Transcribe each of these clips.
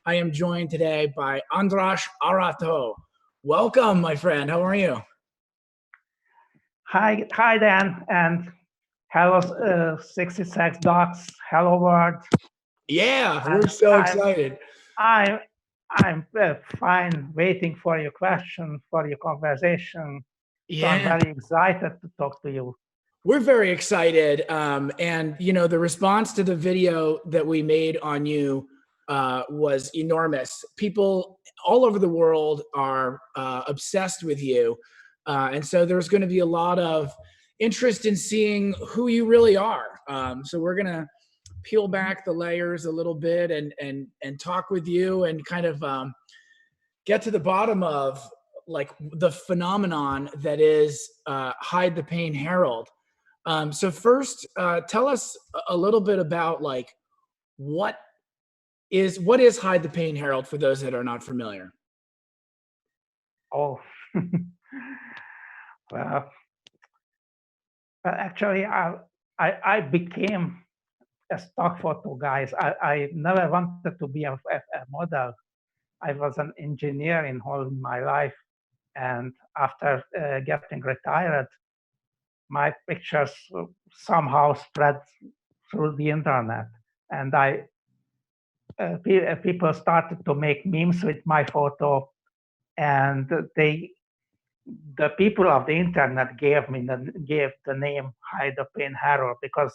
I am joined today by András Arató. Welcome, my friend. How are you? Hi, Dan, and hello, 66 Docs. Hello, world. Yeah, we're And so excited. I'm fine, waiting for your question, for your conversation. So I'm Yeah, very excited to talk to you. we're very excited. And the response to the video that we made on you was enormous. People all over the world are obsessed with you, and so there's going to be a lot of interest in seeing who you really are. So we're gonna peel back the layers a little bit and talk with you and kind of get to the bottom of like the phenomenon that is Hide the Pain Herald. So first, tell us a little bit about like what is Hide the Pain Herald for those that are not familiar. Oh, well, actually, I became a stock photo guy. I never wanted to be a model. I was an engineer in all my life. And after getting retired, my pictures somehow spread through the internet, and people started to make memes with my photo, and the people of the internet gave the name Hide the Pain Harold because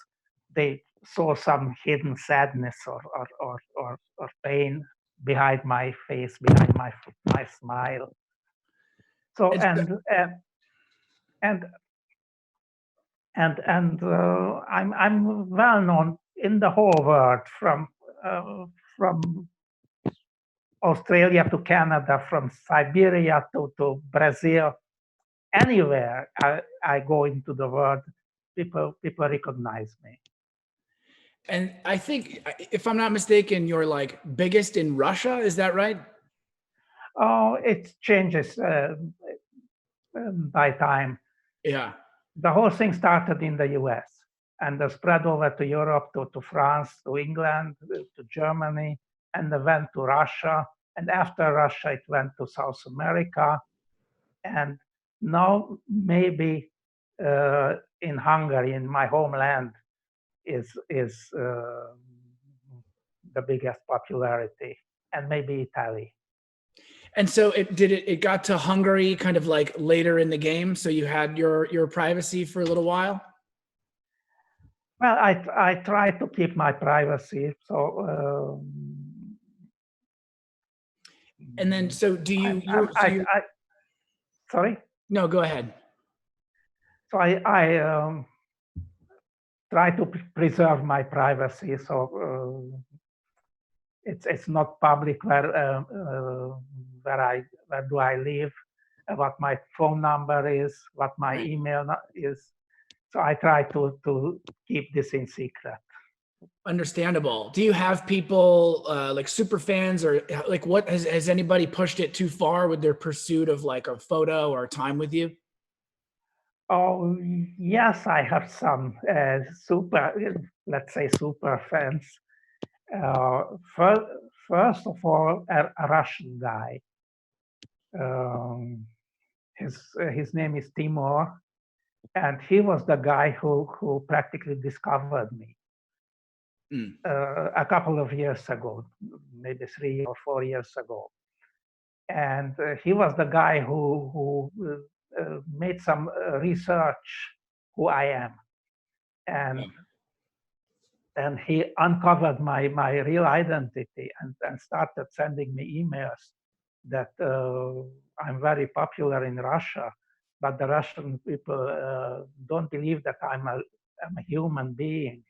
they saw some hidden sadness or pain behind my face, behind my smile. So And and I'm well known in the whole world, from Australia to Canada, from Siberia to Brazil. Anywhere I go into the world, people recognize me. and I think, if I'm not mistaken, you're like biggest in Russia. Is that right? Oh, it changes by time. Yeah. The whole thing started in the US and spread over to Europe, to France, to England, to Germany, and then went to Russia. And after Russia, it went to South America. And now maybe in Hungary, in my homeland, is the biggest popularity, and maybe Italy. And so it got to Hungary kind of like later in the game, so you had your privacy for a little while? Well, I try to keep my privacy, so And then so do I, you I, you so you I sorry. no, go ahead. So I try to preserve my privacy. So it's not public where do I live, what my phone number is, what my Right. email is. So I try to keep this in secret. Understandable. Do you have people like super fans, or like what has anybody pushed it too far with their pursuit of like a photo or time with you? Oh, yes, I have some let's say, super fans. Uh, first, first of all, a Russian guy. Um, his name is Timur, and he was the guy who practically discovered me Mm. a couple of years ago, maybe 3 or 4 years ago. And he was the guy who made some research who I am, and Yeah. and he uncovered my real identity and started sending me emails that I'm very popular in Russia, but the Russian people don't believe that I'm a human being.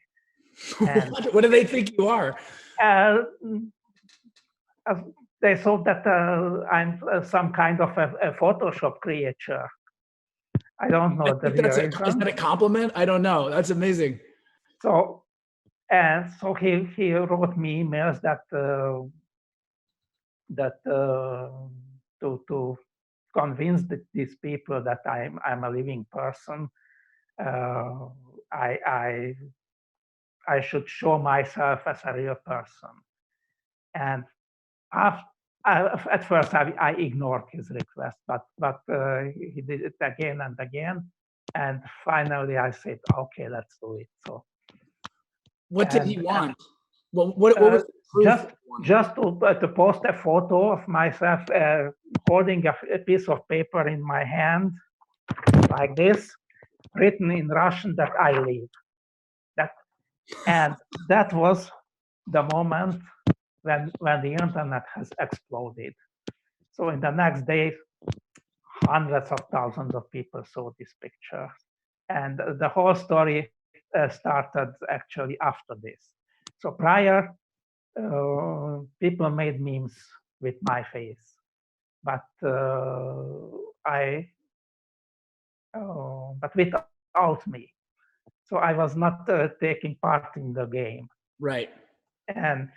And What do they think you are? uh, uh, they thought that I'm some kind of a Photoshop creature. I don't I know the think real is that reason. a compliment? I don't know. That's amazing. So so he wrote me emails that to convince these people that I'm a living person. Uh, I, I I should show myself as a real person, and At first, I ignored his request, but he did it again and again, and finally I said, "Okay, let's do it." So, What did he and want? What was the proof just that he wanted? just to post a photo of myself holding a piece of paper in my hand like this, written in Russian that I live. That and that was the moment when the internet has exploded. So in the next day, hundreds of thousands of people saw this picture, and the whole story started actually after this. So prior, people made memes with my face, but but without me. So I was not taking part in the game. Right. And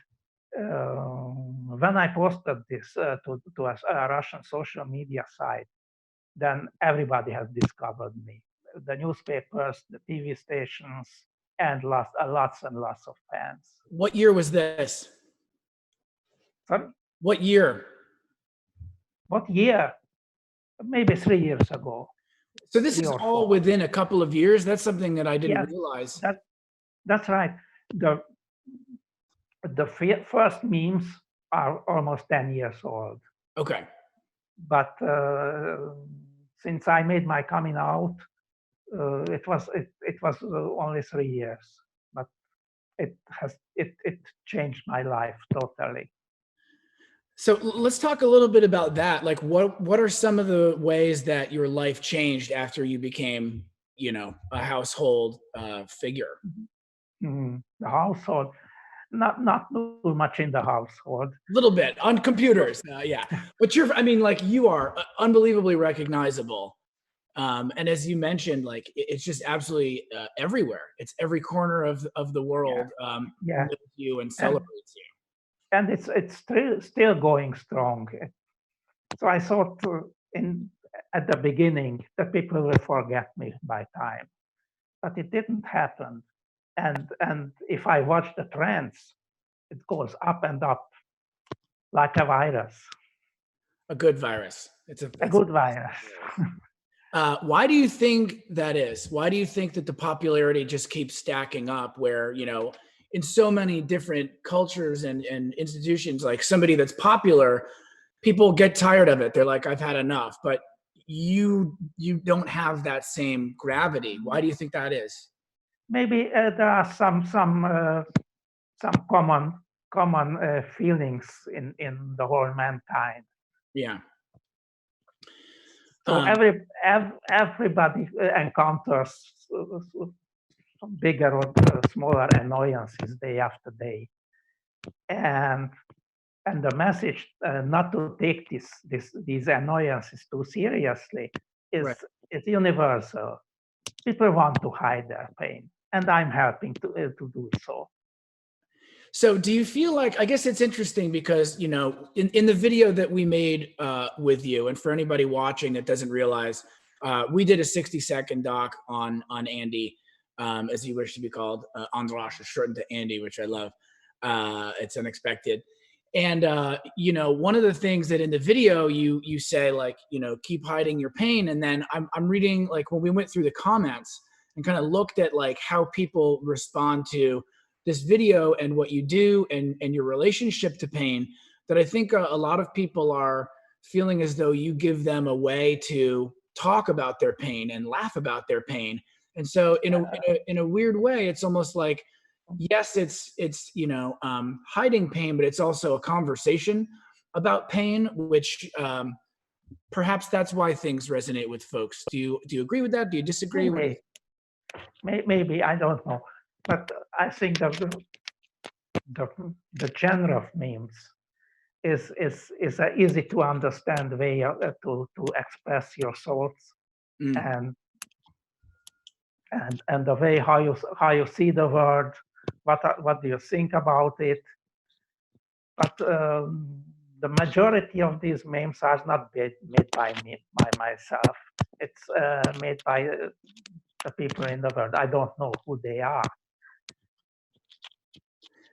when I posted this to a Russian social media site, then everybody has discovered me. The newspapers, the TV stations, and lots and lots of fans. What year was this? Sorry? What year? What year? Maybe 3 years ago. So this is all within a couple of years. That's something that I didn't Yeah, realize. that's right. The first memes are almost 10 years old. Okay. But since I made my coming out, it was only 3 years. But it changed my life totally. So let's talk a little bit about that. Like, what are some of the ways that your life changed after you became, a household figure? The household, not too much in the household. A little bit on computers, yeah. But you are unbelievably recognizable. And as you mentioned, like it's just absolutely everywhere. It's every corner of the world Yeah. knows you and celebrates you. And it's still going strong. So I thought at the beginning that people will forget me by time, but it didn't happen. And if I watch the trends, it goes up and up like a virus. A good virus. It's a good virus. Why do you think that is? Why do you think that the popularity just keeps stacking up where, in so many different cultures and institutions, like somebody that's popular, people get tired of it. They're like, I've had enough. But you don't have that same gravity. Why do you think that is? Maybe there are some common feelings in the whole mankind. Yeah. So everybody encounters some bigger or smaller annoyances day after day, and the message not to take these annoyances too seriously is Right. is universal. People want to hide their pain, and I'm helping to do so. So do you feel like, I guess it's interesting because, in the video that we made with you, and for anybody watching that doesn't realize, we did a 60-second doc on Andy, as he wished to be called. András is shortened to Andy, which I love. It's unexpected. And, one of the things that in the video you say, like, keep hiding your pain. And then I'm reading, like, when we went through the comments and kind of looked at like how people respond to this video and what you do and your relationship to pain, that I think a lot of people are feeling as though you give them a way to talk about their pain and laugh about their pain. And so in a weird way, it's almost like, yes, it's hiding pain, but it's also a conversation about pain, which perhaps that's why things resonate with folks. Do you agree with that? Do you disagree? Maybe I don't know, but I think that the genre of memes is an easy to understand way to express your thoughts and the way how you see the world, what do you think about it. But the majority of these memes are not made by me, by myself. It's made by the people in the world. I don't know who they are.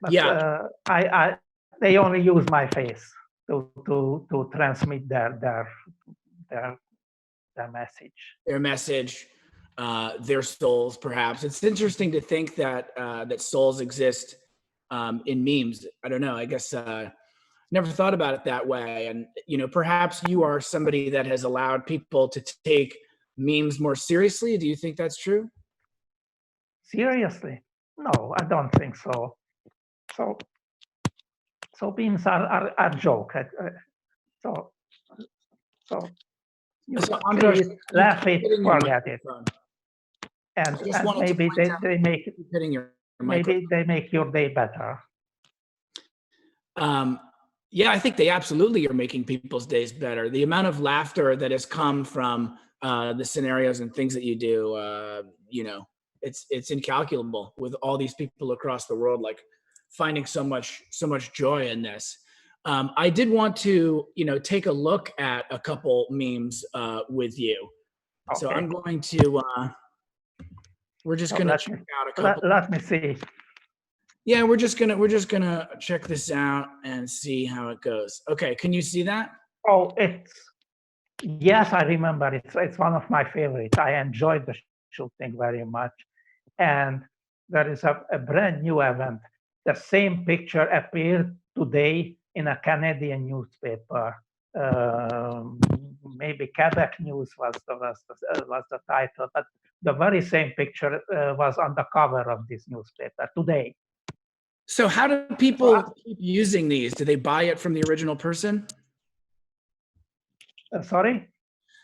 But yeah, they only use my face. to transmit their message. Their message, their souls, perhaps. It's interesting to think that that souls exist in memes. I don't know. I guess never thought about it that way. And perhaps you are somebody that has allowed people to take memes more seriously. Do you think that's true? Seriously? No, I don't think so. So memes are a joke. So you András, see it, laugh it, hitting your forget it, microphone. and I just wanted to maybe point out they make you're hitting your maybe they make your day better. Yeah, I think they absolutely are making people's days better. The amount of laughter that has come from the scenarios and things that you do, it's incalculable with all these people across the world, like finding so much joy in this. I did want to, take a look at a couple memes with you. Okay. So I'm going to, we're just going to check out a couple. Let me see. Yeah, we're just gonna check this out and see how it goes. Okay, can you see that? Oh, yes, I remember. It's one of my favorites. I enjoyed the shooting very much, and there is a brand new event. The same picture appeared today in a Canadian newspaper. Maybe Quebec News was the title, but the very same picture was on the cover of this newspaper today. So how do people keep using these? Do they buy it from the original person? Sorry?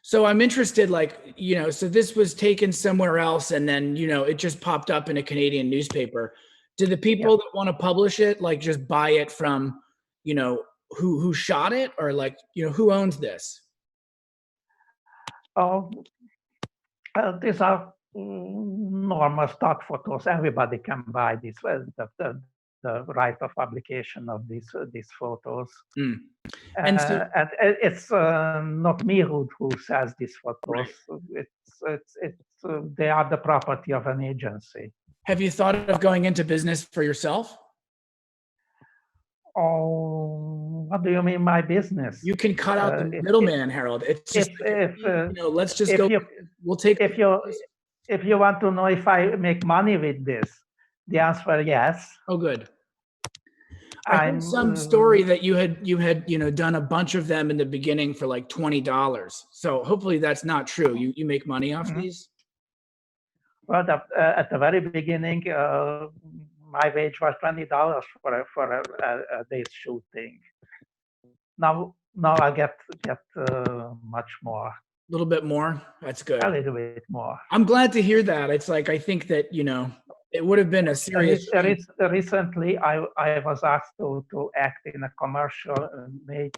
So I'm interested, so this was taken somewhere else and then, it just popped up in a Canadian newspaper. Do the people that want to publish it, just buy it from, who shot it, or who owns this? These are normal stock photos. Everybody can buy this. The right of publication of these photos. Mm. And it's not me who sells these photos. Right. It's they are the property of an agency. Have you thought of going into business for yourself? Oh, what do you mean by business? You can cut out the middleman, Harold. It's just let's just go. We'll take. If you want to know if I make money with this, the answer yes. Oh, good. I heard some story that you had done a bunch of them in the beginning for like $20. So hopefully that's not true. You make money off these? Well, at the very beginning, my wage was $20 for a day's shooting. Now I get much more. A little bit more. That's good. A little bit more. I'm glad to hear that. It's like, I think that it would have been a serious. Recently, I was asked to act in a commercial made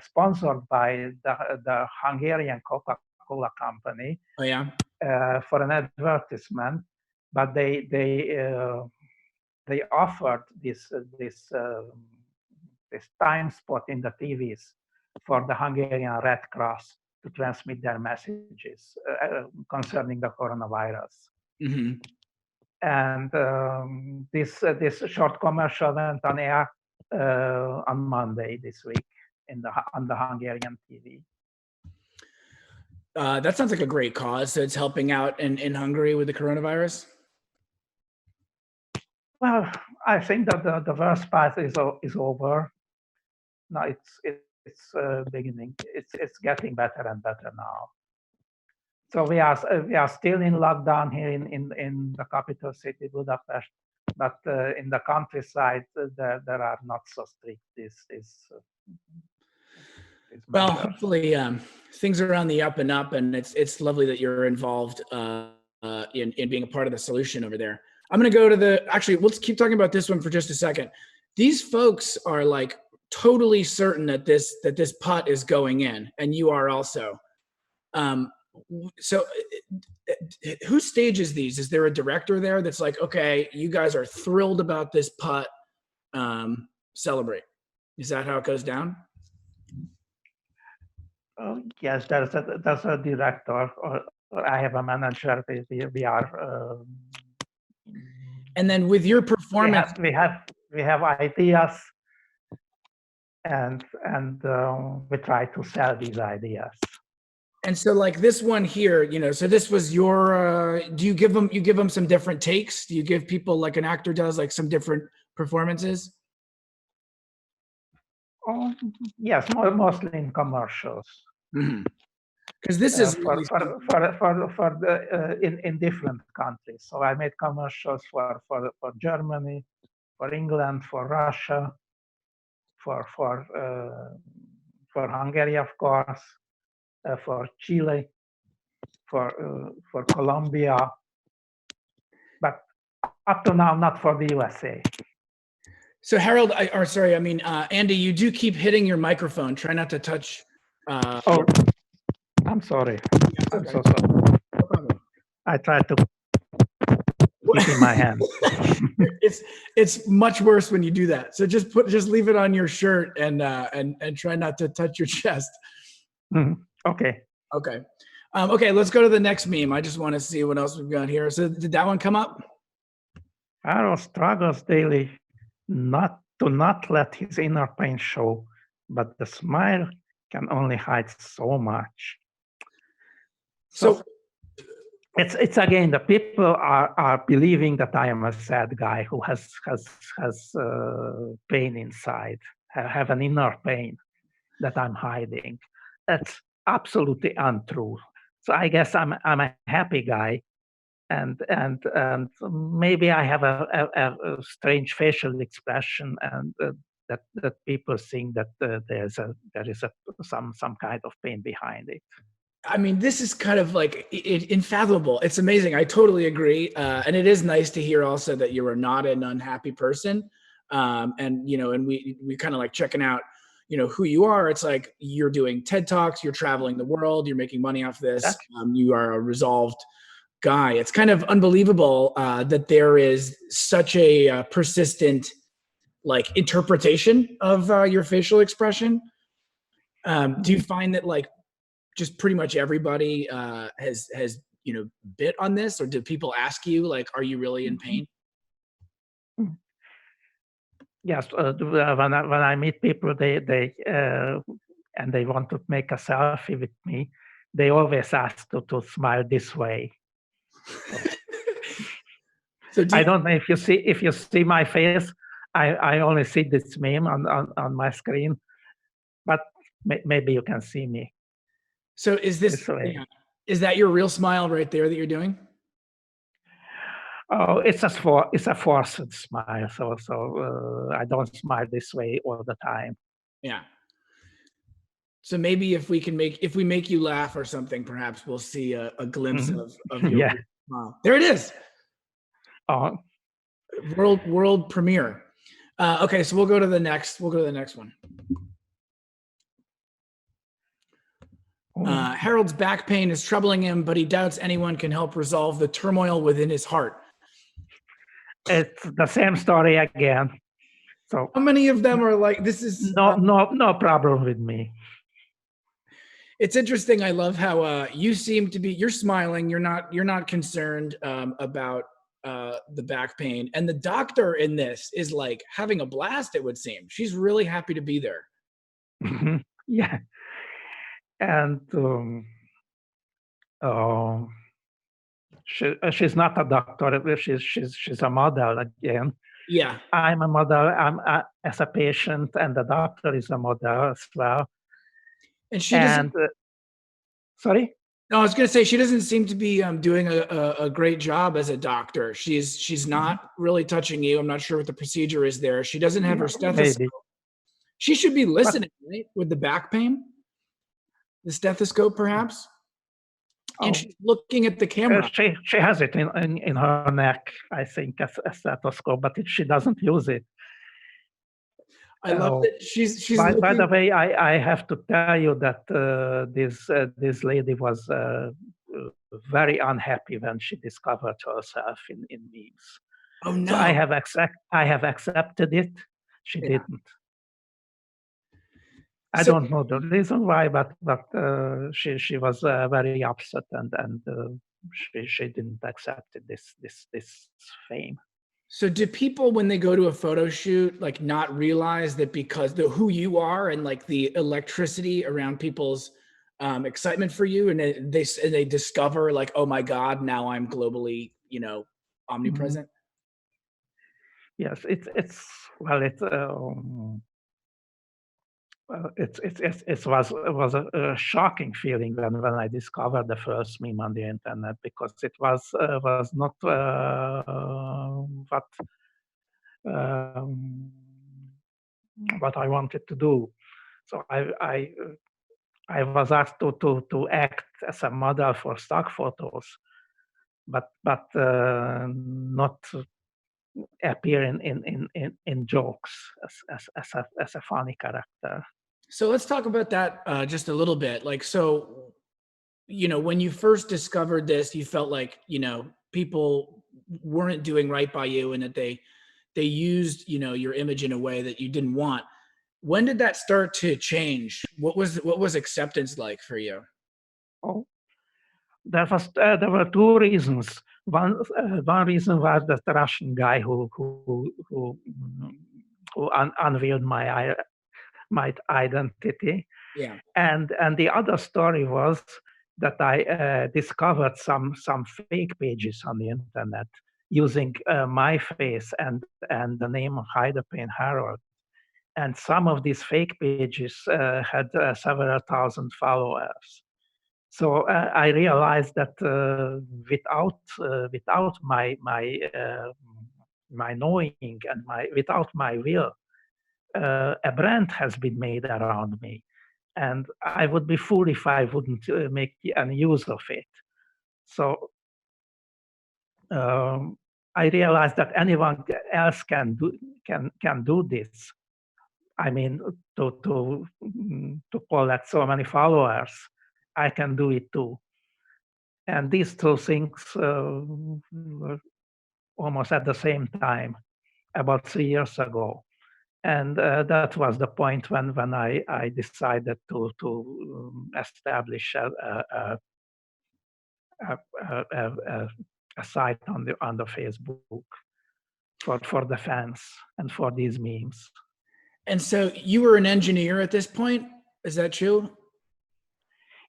sponsored by the Hungarian Coca-Cola company. Oh yeah. For an advertisement, but they offered this time spot in the TVs for the Hungarian Red Cross to transmit their messages concerning the coronavirus. Mm-hmm. And this short commercial went on air on Monday this week on the Hungarian TV. That sounds like a great cause. So it's helping out in Hungary with the coronavirus. Well, I think that the worst part is over. Now it's beginning. It's getting better and better now. So we are still in lockdown here in the capital city, Budapest, but in the countryside there are not so strict well, hopefully things are on the up and up, and it's lovely that you're involved in being a part of the solution over there. I'm going to go to actually, let's keep talking about this one for just a second. These folks are like totally certain that this putt is going in, and you are also. So who stages these? Is there a director there that's like, okay, you guys are thrilled about this putt, celebrate? Is that how it goes down? Yes, there's a director, or I have a manager. We are. And then with your performance, we have ideas, and we try to sell these ideas. And so like this one here, so this was your, do you give them some different takes? Do you give people, like an actor does, like some different performances? Oh, yes, mostly in commercials. Because this is really in different countries. So I made commercials for Germany, for England, for Russia, for Hungary, of course, for Chile, for Colombia, but up to now, not for the USA. So Harold, Andy, you do keep hitting your microphone. Try not to touch. Oh, I'm sorry. Okay. I'm so sorry. No problem. I tried to keep in my hand. It's much worse when you do that. So just leave it on your shirt and try not to touch your chest. Okay. Okay. Okay, let's go to the next meme. I just want to see what else we've got here. So did that one come up? Harold struggles daily not let his inner pain show, but the smile can only hide so much. So it's again, the people are believing that I am a sad guy who has pain inside, have an inner pain that I'm hiding. That's absolutely untrue. So I guess I'm a happy guy, and maybe I have a strange facial expression, and that people think that there is some kind of pain behind it. I mean, this is kind of like unfathomable. It's amazing. I totally agree. And it is nice to hear also that you are not an unhappy person. And we kind of like checking out, who you are. It's like you're doing TED Talks, you're traveling the world, you're making money off this. You are a resolved guy. It's kind of unbelievable that there is such a persistent like interpretation of your facial expression. Do you find that like just pretty much everybody has bit on this, or do people ask you like, are you really in pain? Yes, when I meet people, they and they want to make a selfie with me, they always ask to smile this way. So I don't know if you see my face. I only see this meme on my screen, but maybe you can see me. So is is that your real smile right there that you're doing? Oh, it's a forced smile. So I don't smile this way all the time. Yeah. So maybe if we make you laugh or something, perhaps we'll see a glimpse of your smile. There it is. Oh, world premiere. Okay, so we'll go to the next one. Harold's back pain is troubling him, but he doubts anyone can help resolve the turmoil within his heart. It's the same story again. So how many of them are like, this is no problem with me. It's interesting. I love how you seem to be. You're smiling. You're not concerned about the back pain, and the doctor in this is like having a blast. It would seem she's really happy to be there. Yeah, and she's not a doctor. She's a model again. Yeah, I'm a model. As a patient, and the doctor is a model as well. And she doesn't. Sorry. No, I was going to say she doesn't seem to be doing a great job as a doctor. She's not really touching you. I'm not sure what the procedure is there. She doesn't have her stethoscope. Maybe. She should be listening, right, with the back pain. The stethoscope, perhaps. And she's looking at the camera. She has it in her neck, I think, a stethoscope, but she doesn't use it. I love that she's. By the way, I have to tell you that this lady was very unhappy when she discovered herself in memes. Oh no! So I have accepted it. She didn't. I don't know the reason why, but she was very upset, and she didn't accept this fame. So do people, when they go to a photo shoot, like not realize that because the who you are and like the electricity around people's excitement for you, and they discover like, oh my God, now I'm globally, Mhm. omnipresent. Yes, it's well, it was a shocking feeling when I discovered the first meme on the internet, because it was not um, what I wanted to do. So I was asked to act as a model for stock photos, but not appear in jokes as a funny character. So let's talk about that just a little bit. Like, so, when you first discovered this, you felt like, people weren't doing right by you and that they used, your image in a way that you didn't want. When did that start to change? What was acceptance like for you? Oh, there were two reasons. One reason was that Russian guy who unveiled my identity, Yeah. and the other story was that I discovered some fake pages on the internet using my face and the name of Hyderpain Harold. And some of these fake pages had several thousand followers. So I realized that without my knowing and my without my will, a brand has been made around me, and I would be fool if I wouldn't make an use of it. So um, I realized that anyone else can do this. I mean, to collect so many followers, I can do it too. And these two things were almost at the same time, about 3 years ago. And that was the point when I decided to establish a, a, a, a a site on the Facebook for the fans and for these memes. And so you were an engineer at this point. Is that true?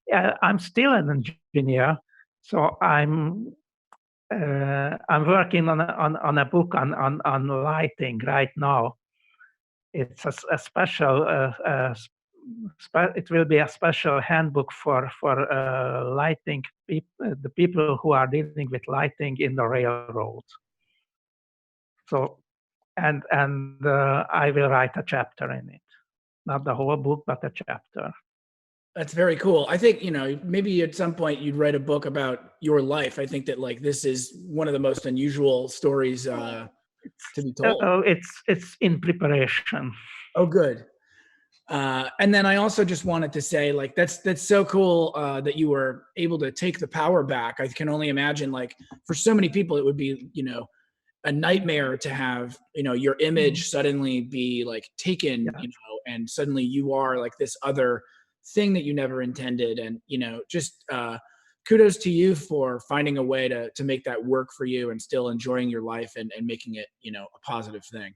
Yeah, I'm still an engineer, so I'm working on a book on lighting right now. It's a special it will be a special handbook for lighting the people who are dealing with lighting in the railroad. So I will write a chapter in it, not the whole book, but a chapter. That's very cool. I think, maybe at some point you'd write a book about your life. I think that like this is one of the most unusual stories to be told. It's in preparation. Oh, good. And then I also just wanted to say, like, that's so cool that you were able to take the power back. I can only imagine, like, for so many people, it would be, a nightmare to have, your Mm, image suddenly be like taken, yes. and suddenly you are like this other thing that you never intended. And, just kudos to you for finding a way to make that work for you and still enjoying your life and making it, a positive thing.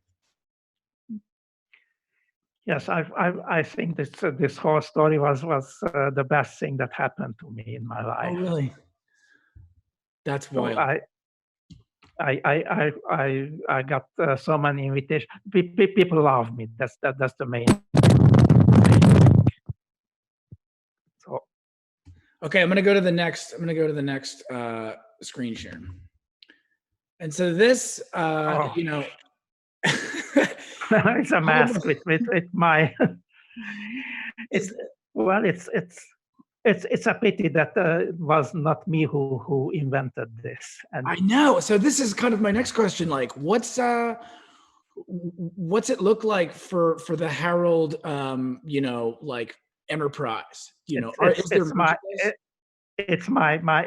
Yes, I think this whole story was the best thing that happened to me in my Oh, life. really? That's So wild. I got so many invitations. People love me. That's the main thing. So Okay, I'm gonna go to the next screen share. And so this, oh, I it's a mask almost, with my. is It's well, it's a pity that it was not me who invented this. And I know. So this is kind of my next question. Like, what's it look like for the Harold, like enterprise? Is there it's merchandise? it's my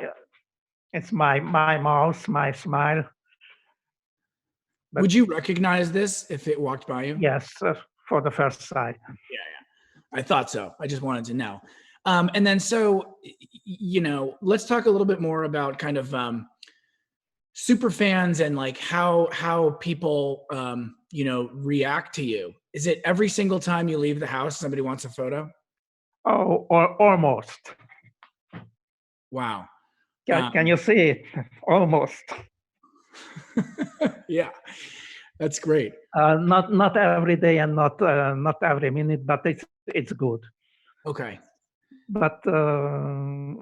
it's my mouse, my smile. But Would you recognize this if it walked by you? yes, for the first sight. Yeah, yeah. I thought so. I just wanted to know. And then so, let's talk a little bit more about kind of super fans and like how people you know, react to you? Is it every single time you leave the house somebody wants a photo? Oh, or almost. Wow. Can you see it? Almost. Yeah, that's great. Not every day and not every minute, but it's good. Okay. But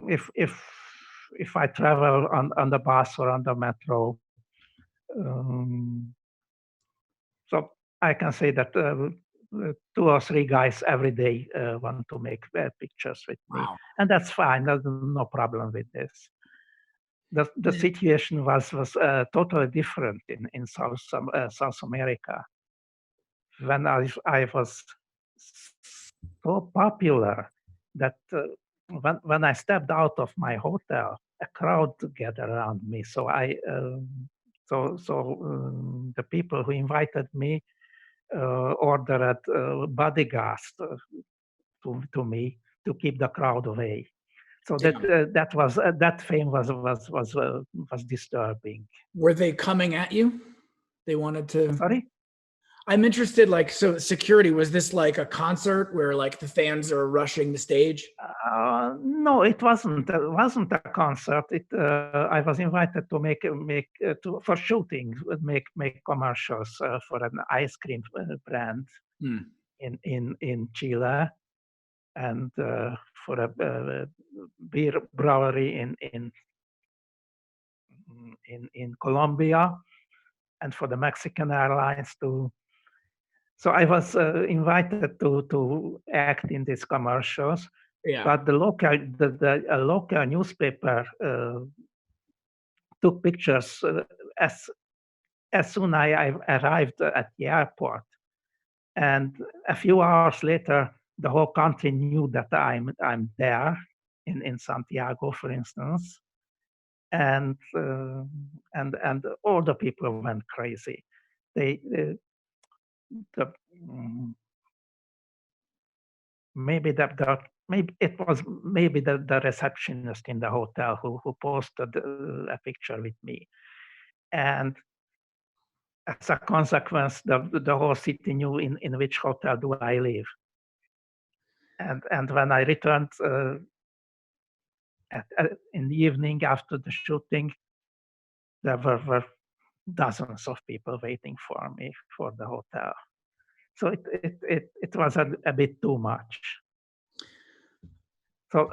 if I travel on the bus or on the metro, um, so I can say that two or three guys every day want to make pictures with me, Wow. and that's fine. There's no problem with this. The situation was totally different in South America when I was so popular that when I stepped out of my hotel, a crowd gathered around me. So the people who invited me ordered bodyguards to me to keep the crowd away. So Damn. that fame was disturbing. Were they coming at you? They wanted to. Sorry. I'm interested, like, so security, was this like a concert where like the fans are rushing the stage? No, it wasn't. It wasn't a concert. I was invited to for shooting, make commercials for an ice cream brand Hmm. in Chile, and for a beer brewery in Colombia, and for the Mexican Airlines too. So I was invited to act in these commercials, Yeah. but a local newspaper took pictures as soon I arrived at the airport, and a few hours later, the whole country knew that I'm there in Santiago, for instance, and all the people went crazy. They the, mm, maybe maybe it was maybe the receptionist in the hotel who posted a picture with me, and as a consequence, the whole city knew in which hotel do I live. And when I returned in the evening after the shooting, there were dozens of people waiting for me for the hotel. So it was a bit too much. So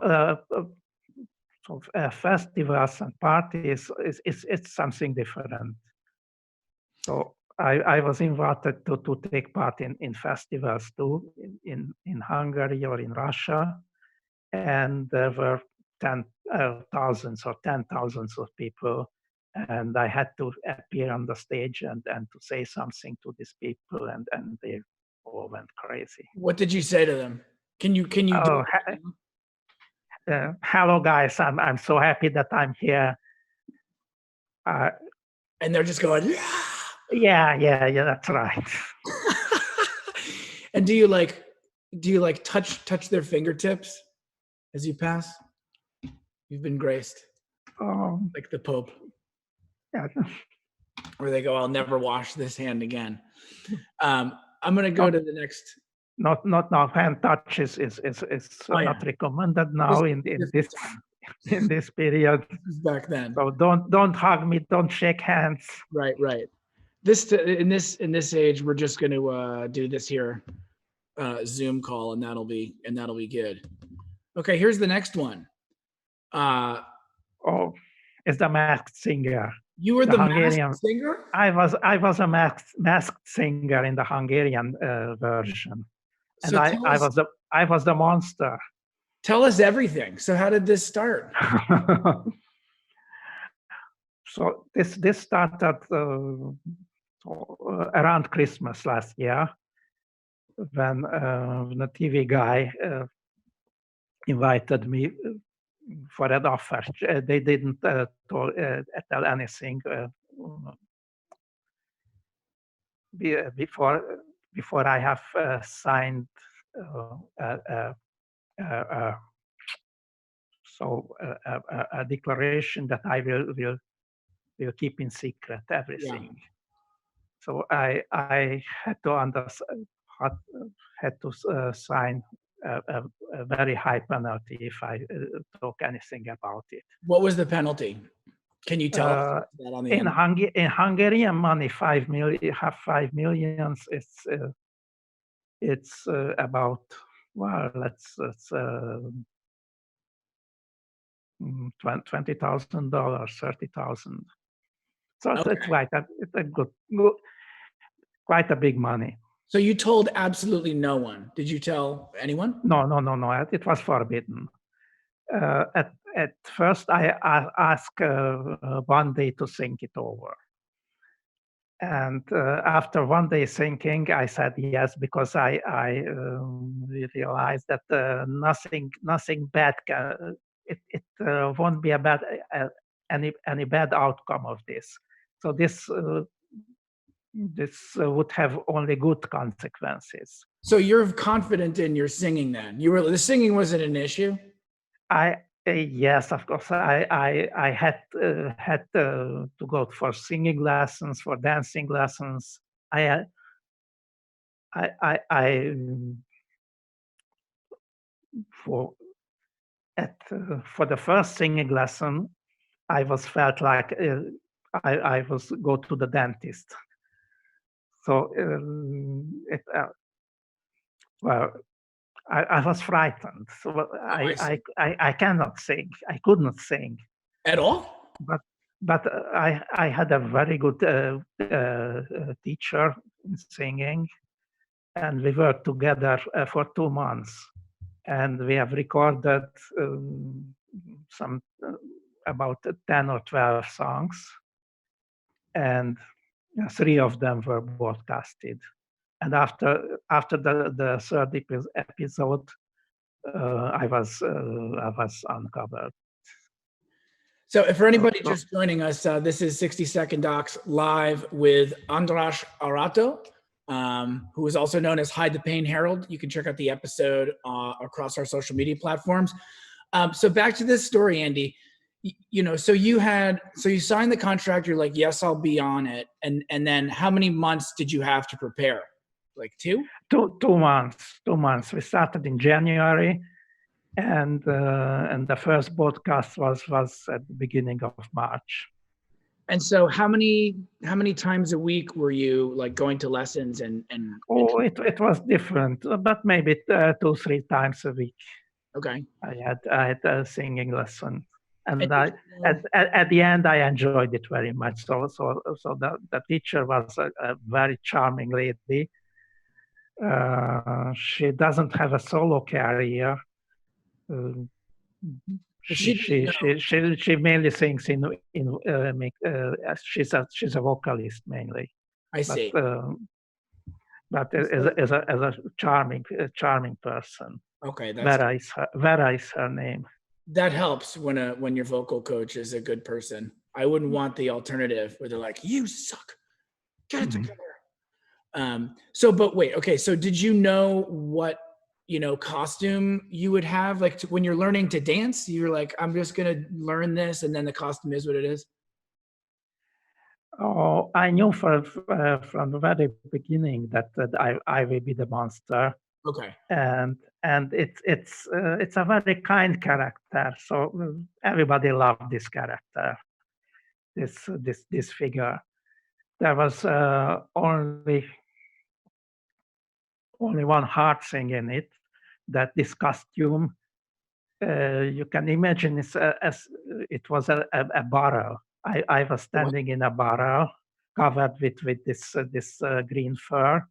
festivals and parties it's something different. So I was invited to take part in festivals too in Hungary or in Russia, and there were thousands or 10,000s of people, and I had to appear on the stage and to say something to these people, and they all went crazy. What did you say to them? Can you do Oh, it? hello guys! I'm so happy that I'm here. Uh, And they're just going, yeah. yeah, that's right. And do you like touch their fingertips as you pass? You've been graced Um, like the Pope, yeah, where they go, I'll never wash this hand again. I'm gonna go not to the next. not now. Hand touch is Oh yeah, not recommended this now is a in different this time. in this period. This is back then. So don't hug me, don't shake hands. Right, right. In this age, we're just going to do this here Zoom call, and that'll be good. Okay, here's the next one. Oh, it's the masked singer, You were the the masked Hungarian. singer. I was a masked singer in the Hungarian version, and So I was the monster. tell us everything. So how did this start? So this started around Christmas last year when the TV guy invited me for an offer. They didn't tell anything before I have signed uh, uh, uh, a declaration that I will will keep in secret everything. So I had to sign a very high penalty if I talk anything about it. What was the penalty? Can you tell us that on the In end? in Hungarian money, 5 millions. It's about, well, let's $20,000, 30,000. So Okay. it's it's a quite a big money. So you told absolutely no one. Did you tell anyone? No. It was forbidden. At first, I asked one day to think it over. And after one day thinking, I said yes, because I realized that nothing bad can, it won't be a bad any bad outcome of this. So this would have only good consequences. So you're confident in your singing then? The singing wasn't an issue? Yes, of course. I had to go for singing lessons, for dancing lessons. I for for the first singing lesson, I was felt like I was go to the dentist. So well, I was frightened. So I cannot sing. I could not sing At all? but I had a very good teacher in singing, and we worked together for 2 months, and we have recorded some about 10 or 12 songs, and 3 of them were broadcasted. And after the third episode, I was uncovered. So for anybody just joining us, this is 60 Second Docs live with András Arató, who is also known as Hide the Pain Herald. You can check out the episode across our social media platforms. So back to this story, Andy. So you signed the contract. You're like, yes, I'll be on it. And then how many months did you have to prepare? Like 2? 2 months. 2 months. We started in January, and the first broadcast was at the beginning of March. And so how many times a week were you like going to lessons and it was different, but maybe 2-3 times a week. Okay. I had a singing lesson, and at the end I enjoyed it very much. So the teacher was a very charming lady. She doesn't have a solo career. She mainly sings she's a vocalist mainly. I see. But as a charming person. Okay, Vera is her name. That helps when your vocal coach is a good person. I wouldn't want the alternative where they're like, "You suck, get it together." But wait, okay. So did you know what costume you would have? Like when you're learning to dance, you're like, I'm just gonna learn this, and then the costume is what it is. Oh, I knew from the very beginning that I will be the monster. Okay. And it's a very kind character, so everybody loved this character, this figure. There was only one hard thing in it, that this costume, you can imagine as it was a barrel. I was standing in a barrel covered with this green fur,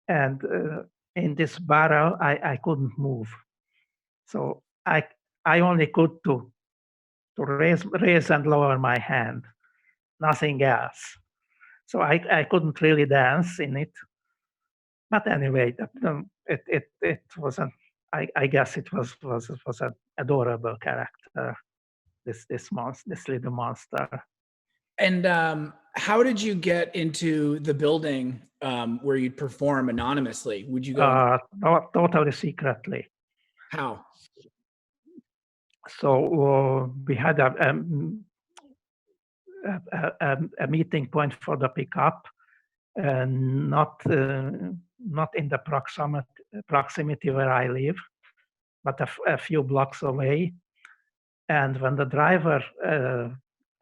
and in this barrel I couldn't move, so I only could to raise and lower my hand, nothing else. So I couldn't really dance in it. But anyway, it was I guess it was an adorable character, this little monster. And how did you get into the building where you'd perform anonymously? Would you go? Totally secretly. How? So we had a meeting point for the pickup, not in the proximity where I live, but a few blocks away. And when the driver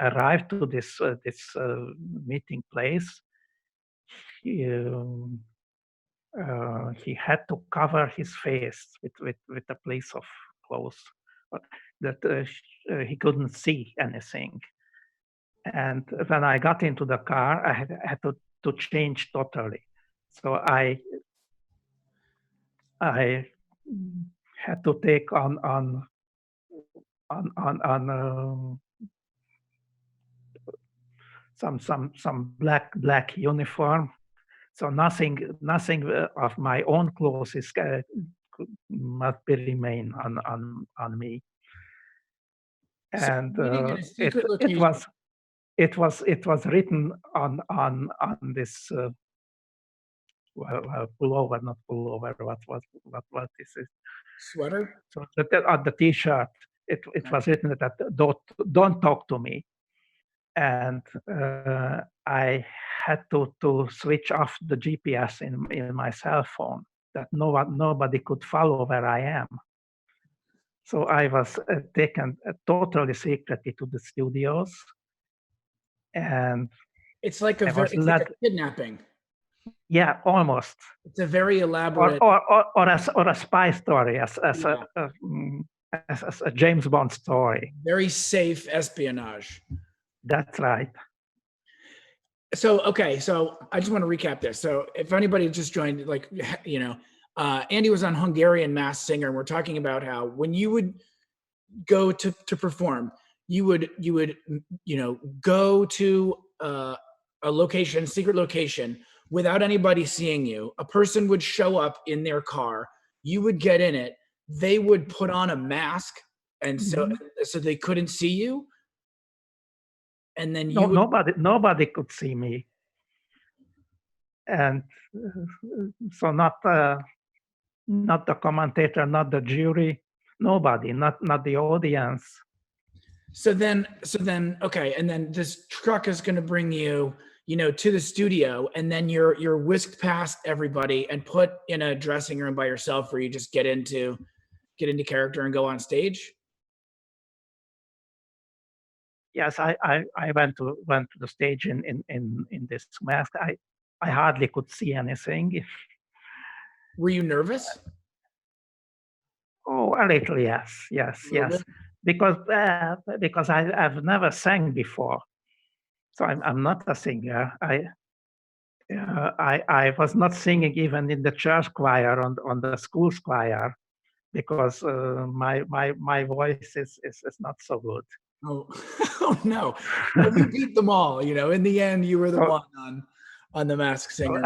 arrived to this meeting place, he had to cover his face with a piece of clothes that he couldn't see anything. And when I got into the car, I had to change totally. So I had to take on some black uniform. So nothing of my own clothes must be remain on me. So And meeting in a secret it was written on this pullover, not pullover. What is it? sweater. So on the T-shirt, it was written that don't talk to me, and I had to switch off the GPS in my cell phone, that nobody could follow where I am. So I was taken totally secretly to the studios, and It's like I was it's like led. a kidnapping. Yeah, almost. It's a very elaborate. Or a spy story, as Yeah. a James Bond story. Very safe espionage. That's right. So, okay, so I just want to recap this. So if anybody just joined, like, Andy was on Hungarian Masked Singer, and we're talking about how when you would go to perform, you would go to a location, secret location, without anybody seeing you. A person would show up in their car, you would get in it, they would put on a mask, and so they couldn't see you, and then you nobody could see me, and so not the commentator, not the jury, nobody, not the audience. So then, okay, and then this truck is going to bring you, to the studio, and then you're whisked past everybody and put in a dressing room by yourself, where you just get into character and go on stage. Yes, I went to the stage in this mask. I hardly could see anything. Were you nervous? Oh, a little, yes. Bit? Because I've never sang before, so I'm not a singer. I was not singing even in the church choir, on the school choir, because my voice is not so good. Oh, oh no! Well, you beat them all. In the end, you were the So, one on the Masked Singer.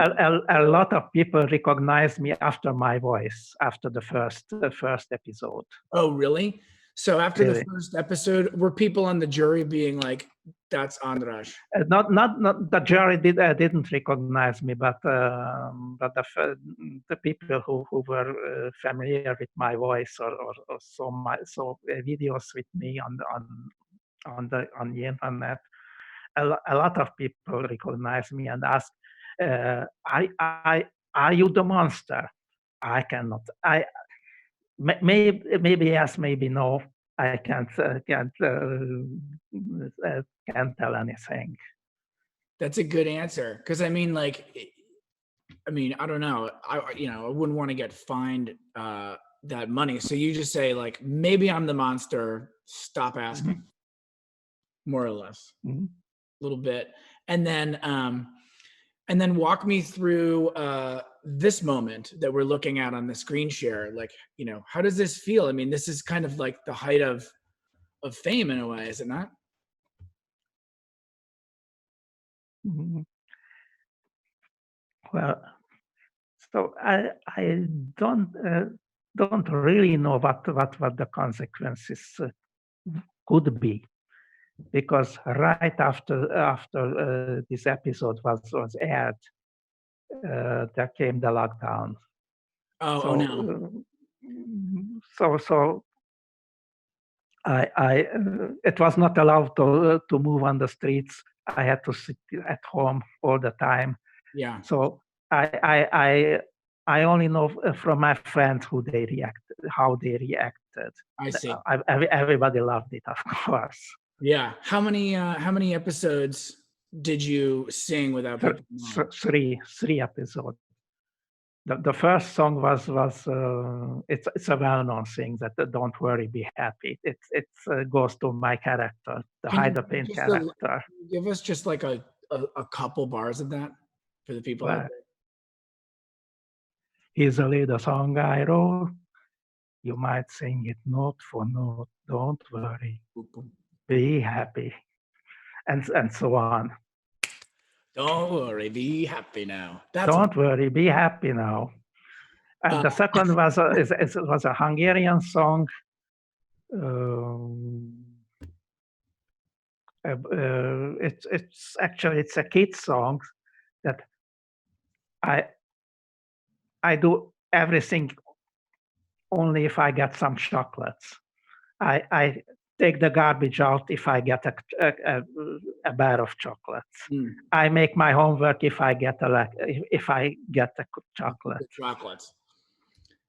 a lot of people recognized me after my voice, after the first episode. Oh, really? So after Really. the first episode, were people on the jury being like, "That's András"? Not the jury didn't recognize me, but the people who were familiar with my voice, or saw videos with me on the internet. A lot of people recognize me and ask, "Are you the monster?" I cannot. Maybe yes, maybe no. I can't tell anything. That's a good answer, because I mean, I don't know. I wouldn't want to get fined that money. So you just say, like, maybe I'm the monster. Stop asking, more or less, a little bit, and then walk me through this moment that we're looking at on the screen share. Like, how does this feel? I mean, this is kind of like the height of fame in a way, is it not? Well, so I don't really know what the consequences could be, because right after this episode was aired, there came the lockdown. Oh no. So it was not allowed to move on the streets. I had to sit at home all the time. Yeah. So I only know from my friends how they reacted. I see. Everybody loved it, of course. Yeah. How many episodes did you sing without people knowing? Three episodes. The first song was it's a well-known thing that don't worry, be happy. It goes to my character, the Can you Hyde Payne character. give us just like a couple bars of that for the people out Well, there? easily the song I wrote. You might sing it note for note. Don't worry, Boop, boop. be happy, and so on. Don't worry, be happy now. Don't worry, be happy now. And the second was a Hungarian song. It's actually a kid's song that I do everything only if I get some chocolates. I take the garbage out if I get a bar of chocolates. I make my homework if I get a chocolate. The chocolates.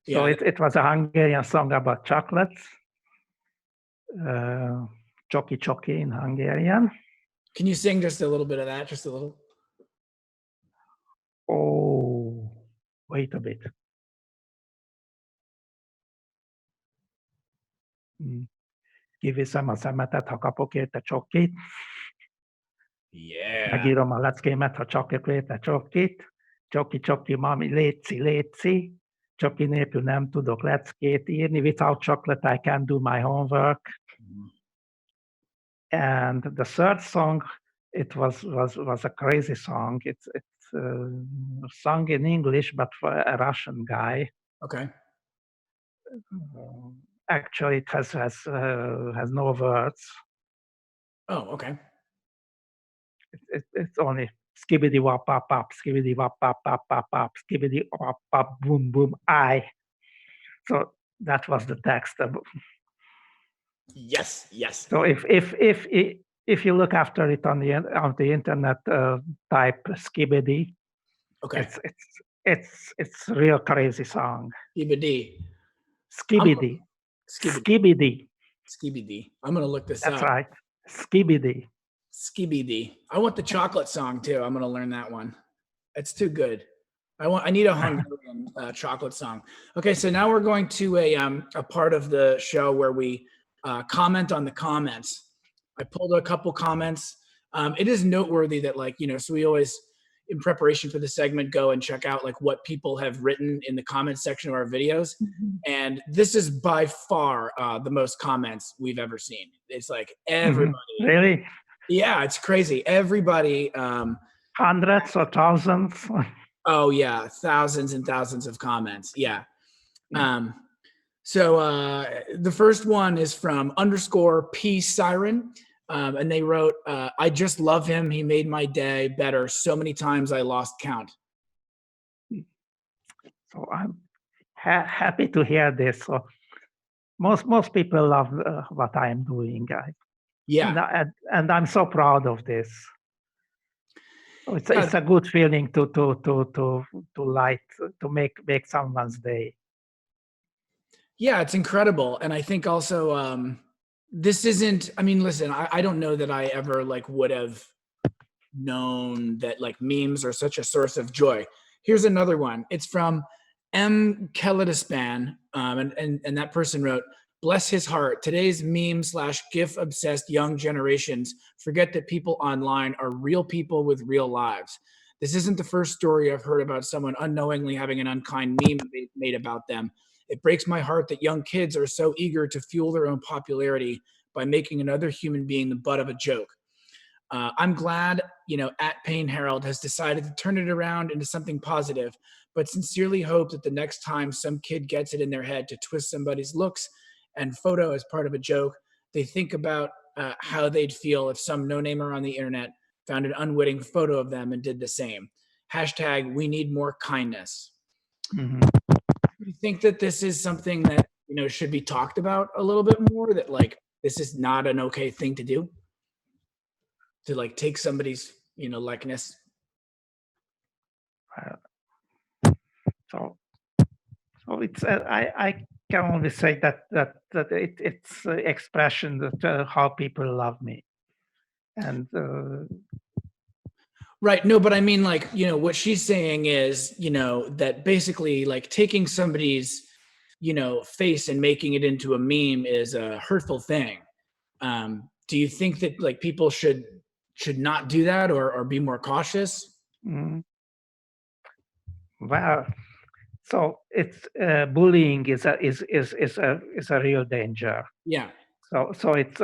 So Yeah. it was a Hungarian song about chocolates. Choki choki in Hungarian. Can you sing just a little bit of that? Just a little? Oh, wait a bit. Kiviszem a szemetet, ha kapok érte csokit. Yeah. Megírom a leckémet, ha csak érte csokit. Csoki, csoki, mami, léci, léci. Csoki nélkül nem tudok leckét írni. Without chocolate, I can't do my homework. And the third song, it was a crazy song. It's sung in English, but for a Russian guy. Okay. Actually, it has no words. Oh, okay. It's only skibbity wop pop pop, skibbity wop pop pop pop pop, skibbity wop pop boom boom I. So that was the text. Yes, yes. So if you look after it on the internet, type skibbity. Okay. It's real crazy song. Skibbity. Skibbity. Skibbity. Skibbity. I'm gonna look this That's up. right. Skibbity. Skibbity. I want the chocolate song too. I'm gonna learn that one. It's too good. I need a Hungarian chocolate song. Okay, so now we're going to a part of the show where we comment on the comments. I pulled a couple comments. It is noteworthy that so we always, in preparation for the segment, go and check out like what people have written in the comment section of our videos. And this is by far the most comments we've ever seen. It's like everybody. Really? Yeah, it's crazy. Everybody. Hundreds or thousands? Oh yeah, thousands and thousands of comments. Yeah. So the first one is from _P Siren. And they wrote, I just love him. He made my day better. So many times I lost count. So I'm happy to hear this. So most people love what I'm doing. Yeah. And I'm so proud of this. So it's a good feeling to make someone's day. Yeah, it's incredible. And I think also this isn't, I mean, listen, I don't know that I ever would have known that memes are such a source of joy. Here's another one. It's from M. Kelidispan. And that person wrote, bless his heart. Today's meme/GIF obsessed young generations forget that people online are real people with real lives. This isn't the first story I've heard about someone unknowingly having an unkind meme made about them. It breaks my heart that young kids are so eager to fuel their own popularity by making another human being the butt of a joke. I'm glad, @Payne Herald has decided to turn it around into something positive, but sincerely hope that the next time some kid gets it in their head to twist somebody's looks and photo as part of a joke, they think about how they'd feel if some no-namer on the internet found an unwitting photo of them and did the same. # we need more kindness. Mm-hmm. Do you think that this is something that should be talked about a little bit more? That this is not an okay thing to do? To like take somebody's, likeness? So it's I can only say that it's expression that how people love me, and Right. No, but I mean, like, what she's saying is, that basically like taking somebody's, face and making it into a meme is a hurtful thing. Do you think that like people should not do that or be more cautious? well, so it's bullying is a real danger. Yeah. So it's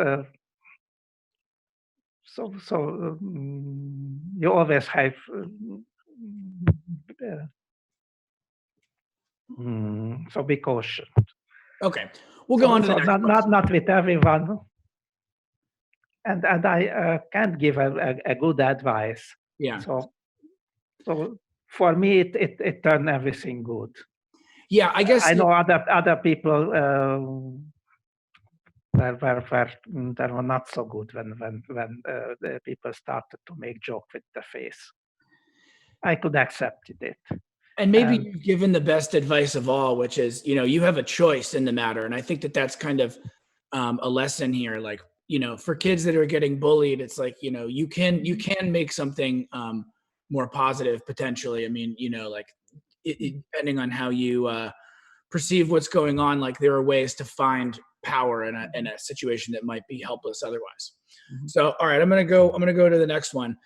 you always have so be cautious. Okay. We'll go on to the next question. Not with everyone, and I can't give a good advice. Yeah. So for me, it turned everything good. Yeah, I guess I know other people were not so good when the people started to make joke with the face. I could accept it. and maybe you've given the best advice of all, which is, you have a choice in the matter. And I think that that's kind of a lesson here. Like, for kids that are getting bullied, it's like, you can make something more positive potentially. I mean, like depending on how you perceive what's going on, like there are ways to find power in a situation that might be helpless otherwise. Mm-hmm. So, all right, I'm going to go to the next one.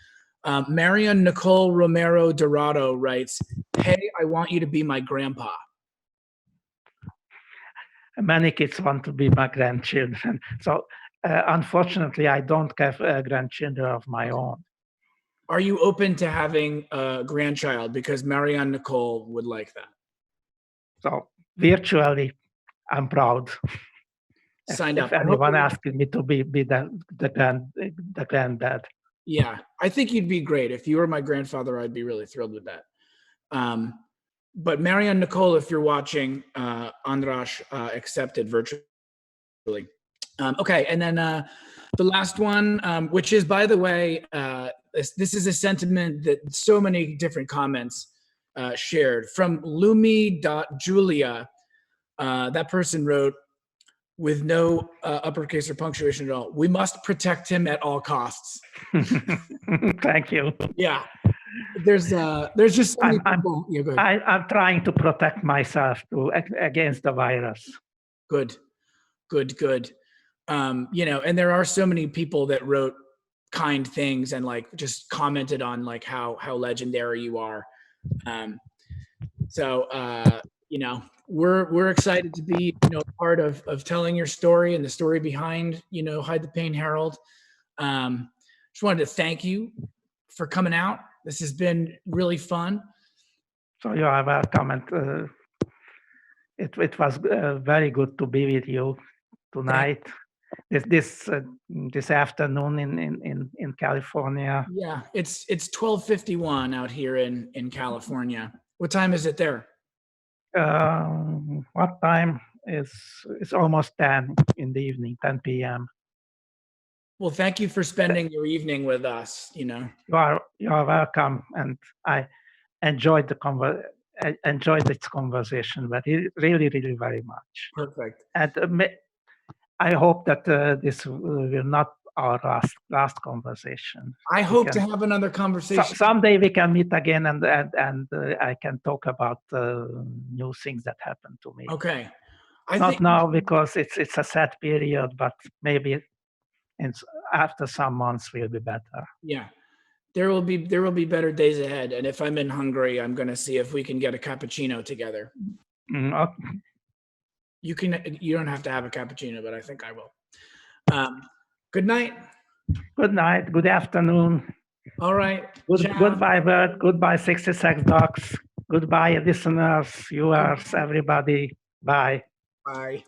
Marian Nicole Romero Dorado writes, "Hey, I want you to be my grandpa." Many kids want to be my grandchildren. So unfortunately, I don't have grandchildren of my own. Are you open to having a grandchild? Because Marianne Nicole would like that. So virtually, I'm proud. Signed up. If anyone asking me to be the granddad. Yeah, I think you'd be great. If you were my grandfather, I'd be really thrilled with that. But Marianne Nicole, if you're watching, András accepted virtually. Okay, and then the last one, which is, by the way, this is a sentiment that so many different comments shared. From Lumi.Julia, that person wrote, with no uppercase or punctuation at all, "We must protect him at all costs." Thank you. Yeah. There's just so many people. Yeah, go ahead. I'm trying to protect myself against the virus. Good. And there are so many people that wrote kind things and like just commented on like how legendary you are. We're excited to be, part of telling your story and the story behind, Hide the Pain Herald. Just wanted to thank you for coming out. This has been really fun. So you are welcome, and it was very good to be with you tonight. This afternoon in California. Yeah, it's 12:51 out here in California. What time is it there? What time is? It's almost 10 in the evening, 10 p.m. Well, thank you for spending your evening with us. You are welcome, and I enjoyed this conversation, but really very much. Perfect. And I hope that this will not our last conversation. I hope to have another conversation. Someday we can meet again, and I can talk about new things that happened to me. Okay. Not now because it's a sad period, but maybe after some months will be better. Yeah. There will be better days ahead. And if I'm in Hungary, I'm going to see if we can get a cappuccino together. Okay. You don't have to have a cappuccino, but I think I will. Good night. Good night. Good afternoon. All right. Goodbye, Bert. Goodbye, 66 Docs. Goodbye, listeners, viewers, everybody. Bye. Bye.